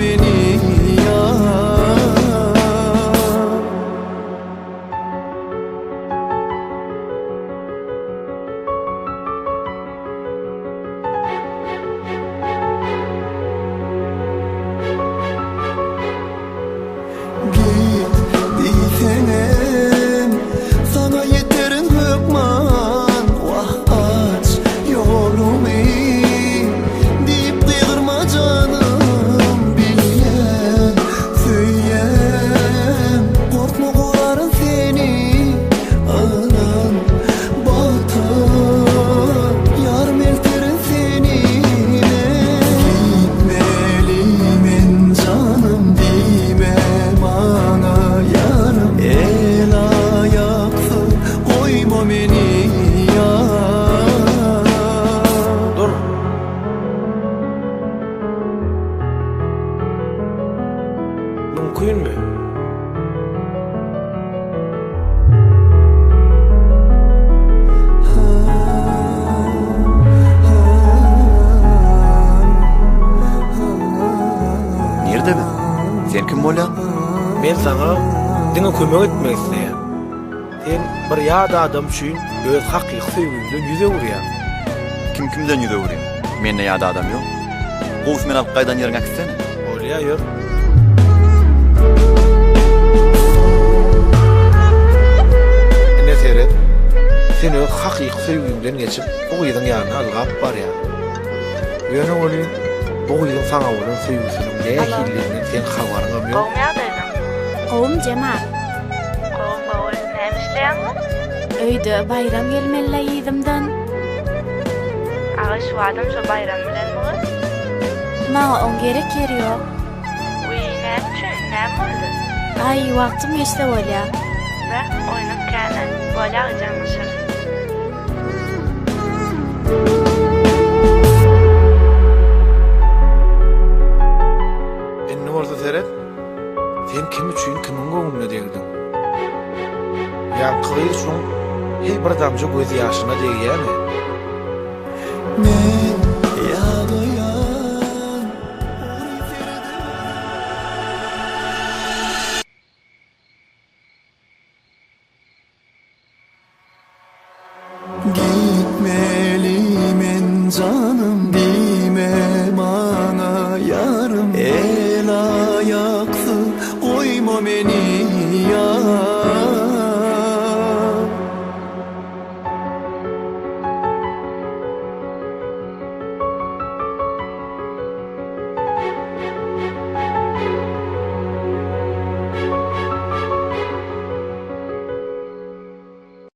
meni ya. Sana yeterin hükman, vah aç yolumu deyip kıydırma canım, bilyen söyyen korkma kovarın seni anan batar yarım elterin senine. Gitmelimin canım dime bana yarım, el ayakta koyma beni ya. Dur. Mümkün mü? Nerede ben? Sen kim bolan? Men sana diňe kömek etmek isleýär. Sen bir ýada adam üçin öz hakyky söýgünden ýüze gurýar. Kim kimden yüze vurayım? Menne ýada adam yok. Gows men alyp gaýdan ýerine gitsene. Bolýar ýör. Ene seret. Sen öz hakyky söýgünden geçip bu gyzyň ýanyna algap barýar. Ýöne bolýar. Bu gyzyň sana bolan söýgüsiniň nähiliginden sen habaryň ýok. Oğum Cemal. Oğul, nämişleýärmi? Öýde bayram gelmelle ýyzymdan. Aga şu adam şu bayram bilen mi? Maňa on gerek ýeri ýok. Uy, näme boldy? Ay, wagtym geçdi bolýar. Ve oýnap käne, bolýar janlaşyr. Enne bolsa seret. Sen kim üçin kimin goňulyna degdiň? Ýa-ni üçin hey bir damja göz ýaşyna degýärmi? Ne